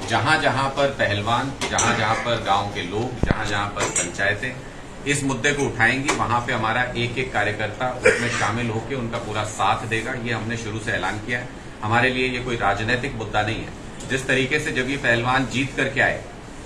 जहां जहां पर पहलवान, जहां जहां पर गांव के लोग, जहां जहां पर पंचायतें इस मुद्दे को उठाएंगी, वहां पे हमारा एक एक कार्यकर्ता उसमें शामिल होकर उनका पूरा साथ देगा। ये हमने शुरू से ऐलान किया है। हमारे लिए ये कोई राजनीतिक मुद्दा नहीं है। जिस तरीके से जब ये पहलवान जीत करके आए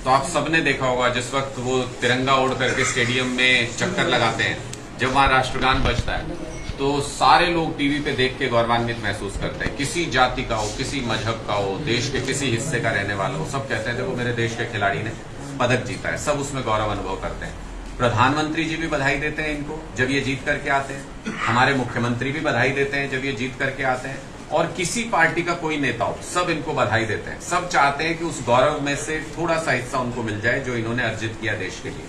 तो आप सबने देखा होगा, जिस वक्त वो तिरंगा ओढ़ करके स्टेडियम में चक्कर लगाते हैं, जब वहां राष्ट्रगान बजता है तो सारे लोग टीवी पे देख के गौरवान्वित महसूस करते हैं। किसी जाति का हो, किसी मजहब का हो, देश के किसी हिस्से का रहने वाला हो, सब कहते हैं देखो मेरे देश के खिलाड़ी ने पदक जीता है। सब उसमें गौरव अनुभव करते हैं। प्रधानमंत्री जी भी बधाई देते हैं इनको जब ये जीत करके आते हैं। हमारे मुख्यमंत्री भी बधाई देते हैं जब ये जीत करके आते हैं। और किसी पार्टी का कोई नेता हो, सब इनको बधाई देते हैं। सब चाहते हैं कि उस गौरव में से थोड़ा सा हिस्सा उनको मिल जाए जो इन्होंने अर्जित किया देश के लिए।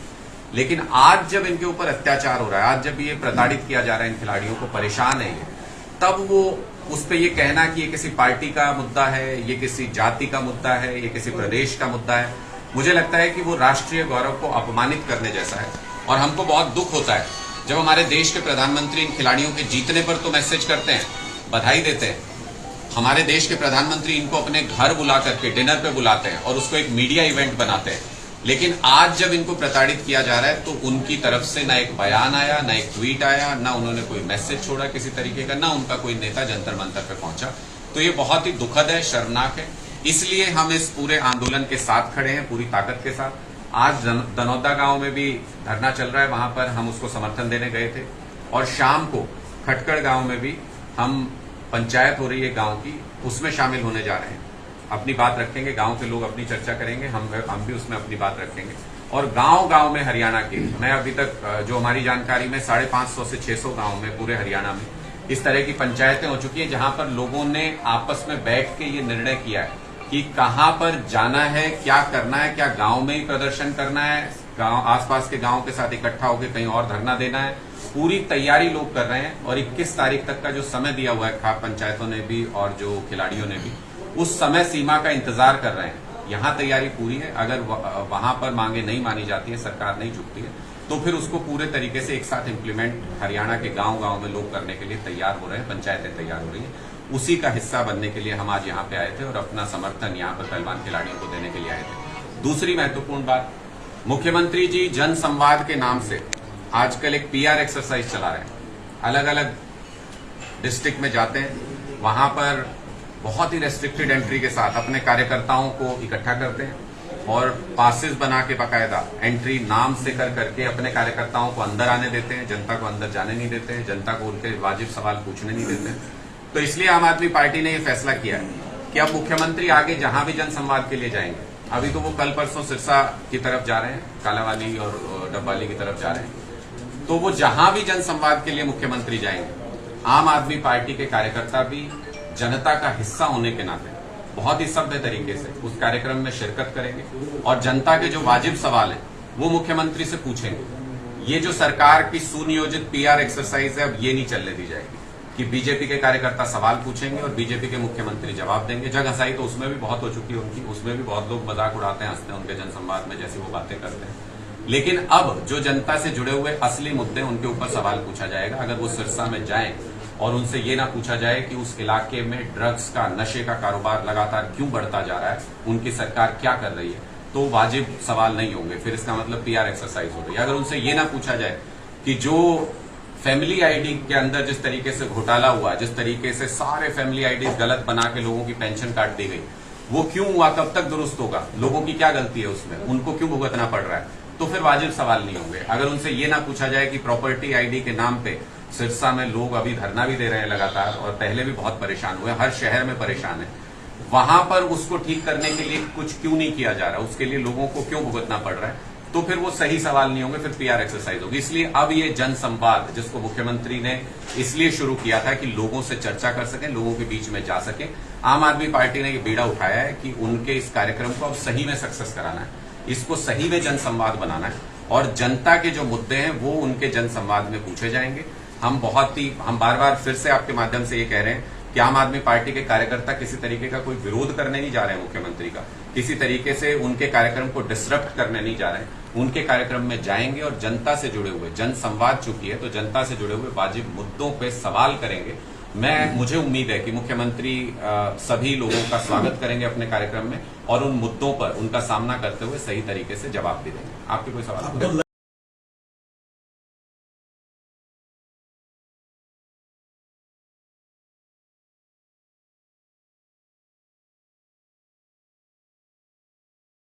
लेकिन आज जब इनके ऊपर अत्याचार हो रहा है, आज जब ये प्रताड़ित किया जा रहा है, इन खिलाड़ियों को परेशान है ये, तब वो उस पर ये कहना कि ये किसी पार्टी का मुद्दा है, ये किसी जाति का मुद्दा है, ये किसी प्रदेश का मुद्दा है, मुझे लगता है कि वो राष्ट्रीय गौरव को अपमानित करने जैसा है। और हमको बहुत दुख होता है जब हमारे देश के प्रधानमंत्री इन खिलाड़ियों के जीतने पर तो मैसेज करते हैं, बधाई देते हैं। हमारे देश के प्रधानमंत्री इनको अपने घर बुला करके डिनर पे बुलाते हैं और उसको एक मीडिया इवेंट बनाते हैं। लेकिन आज जब इनको प्रताड़ित किया जा रहा है तो उनकी तरफ से ना एक बयान आया, ना एक ट्वीट आया, ना उन्होंने कोई मैसेज छोड़ा किसी तरीके का, ना उनका कोई नेता जंतर मंतर पे पहुंचा। तो ये बहुत ही दुखद है, शर्मनाक है। इसलिए हम इस पूरे आंदोलन के साथ खड़े हैं, पूरी ताकत के साथ। आज दनौदा गांव में भी धरना चल रहा है, वहां पर हम उसको समर्थन देने गए थे। और शाम को खटकड़ गांव में भी हम पंचायत हो रही है गांव की, उसमें शामिल होने जा रहे हैं। अपनी बात रखेंगे, गांव के लोग अपनी चर्चा करेंगे, हम भी उसमें अपनी बात रखेंगे। और गांव गांव में हरियाणा के, मैं अभी तक जो हमारी जानकारी में 550 से 600 गांव में पूरे हरियाणा में इस तरह की पंचायतें हो चुकी हैं जहां पर लोगों ने आपस में बैठ के ये निर्णय किया है कि कहां पर जाना है, क्या करना है, क्या गांव में ही प्रदर्शन करना है, गांव आसपास के गांव के साथ इकट्ठा होकर कहीं और धरना देना है। पूरी तैयारी लोग कर रहे हैं और 21 तारीख तक का जो समय दिया हुआ है खाप पंचायतों ने भी और जो खिलाड़ियों ने भी, उस समय सीमा का इंतजार कर रहे हैं। यहां तैयारी पूरी है। अगर वहां पर मांगे नहीं मानी जाती है, सरकार नहीं झुकती है, तो फिर उसको पूरे तरीके से एक साथ इम्प्लीमेंट हरियाणा के गांव गांव में लोग करने के लिए तैयार हो रहे हैं, पंचायतें तैयार हो रही हैं। उसी का हिस्सा बनने के लिए हम आज यहाँ पे आए थे और अपना समर्थन यहाँ पर पहलवान खिलाड़ियों को देने के लिए आए थे। दूसरी महत्वपूर्ण बात, मुख्यमंत्री जी जन संवाद के नाम से आजकल एक PR एक्सरसाइज चला रहे हैं। अलग अलग डिस्ट्रिक्ट में जाते हैं, वहां पर बहुत ही रेस्ट्रिक्टेड एंट्री के साथ अपने कार्यकर्ताओं को इकट्ठा करते हैं और पासेस बना के बाकायदा एंट्री नाम से कर करके अपने कार्यकर्ताओं को अंदर आने देते हैं, जनता को अंदर जाने नहीं देते हैं, जनता को उनके वाजिब सवाल पूछने नहीं देते हैं। तो इसलिए आम आदमी पार्टी ने यह फैसला किया है कि अब मुख्यमंत्री आगे जहां भी जनसंवाद के लिए जाएंगे, अभी तो वो कल परसों सिरसा की तरफ जा रहे हैं, कालावाली और डब्बाली की तरफ जा रहे हैं, तो वो जहां भी जनसंवाद के लिए मुख्यमंत्री जाएंगे, आम आदमी पार्टी के कार्यकर्ता भी जनता का हिस्सा होने के नाते बहुत ही सभ्य तरीके से उस कार्यक्रम में शिरकत करेंगे और जनता के जो वाजिब सवाल हैं वो मुख्यमंत्री से पूछेंगे। ये जो सरकार की सुनियोजित PR एक्सरसाइज है, अब ये नहीं चलने दी जाएगी कि बीजेपी के कार्यकर्ता सवाल पूछेंगे और बीजेपी के मुख्यमंत्री जवाब देंगे। जग हंसाई तो उसमें भी बहुत हो चुकी है उनकी, उसमें भी बहुत लोग मजाक उड़ाते हैं, हंसते हैं उनके जनसंवाद में जैसी वो बातें करते हैं। लेकिन अब जो जनता से जुड़े हुए असली मुद्दे, उनके ऊपर सवाल पूछा जाएगा। अगर वो सिरसा में जाएं और उनसे ये ना पूछा जाए कि उस इलाके में ड्रग्स का, नशे का कारोबार लगातार क्यों बढ़ता जा रहा है, उनकी सरकार क्या कर रही है, तो वाजिब सवाल नहीं होंगे। फिर इसका मतलब PR एक्सरसाइज हो रही है। अगर उनसे ये ना पूछा जाए कि जो फैमिली ID के अंदर जिस तरीके से घोटाला हुआ, जिस तरीके से सारे फैमिली IDs गलत बना के लोगों की पेंशन काट दी गई, वो क्यों हुआ, कब तक दुरुस्त होगा, लोगों की क्या गलती है उसमें, उनको क्यों भुगतना पड़ रहा है, तो फिर वाजिब सवाल नहीं होंगे। अगर उनसे ये ना पूछा जाए कि प्रॉपर्टी ID के नाम पे सिरसा में लोग अभी धरना भी दे रहे हैं लगातार और पहले भी बहुत परेशान हुए, हर शहर में परेशान है, वहां पर उसको ठीक करने के लिए कुछ क्यों नहीं किया जा रहा, उसके लिए लोगों को क्यों भुगतना पड़ रहा है, तो फिर वो सही सवाल नहीं होंगे, फिर PR एक्सरसाइज होगी। इसलिए अब ये जन संवाद जिसको मुख्यमंत्री ने इसलिए शुरू किया था कि लोगों से चर्चा कर सकें, लोगों के बीच में जा सकें, आम आदमी पार्टी ने ये बीड़ा उठाया है कि उनके इस कार्यक्रम को अब सही में सक्सेस कराना है, इसको सही में जन संवाद बनाना है और जनता के जो मुद्दे हैं वो उनके जन संवाद में पूछे जाएंगे। हम बार बार फिर से आपके माध्यम से ये कह रहे हैं कि आम आदमी पार्टी के कार्यकर्ता किसी तरीके का कोई विरोध करने नहीं जा रहे हैं मुख्यमंत्री का, किसी तरीके से उनके कार्यक्रम को डिसरप्ट करने नहीं जा रहे हैं। उनके कार्यक्रम में जाएंगे और जनता से जुड़े हुए, जन संवाद चुकी है तो जनता से जुड़े हुए वाजिब मुद्दों पे सवाल करेंगे मुझे उम्मीद है कि मुख्यमंत्री सभी लोगों का स्वागत करेंगे अपने कार्यक्रम में और उन मुद्दों पर उनका सामना करते हुए सही तरीके से जवाब भी देंगे। आपके कोई सवाल?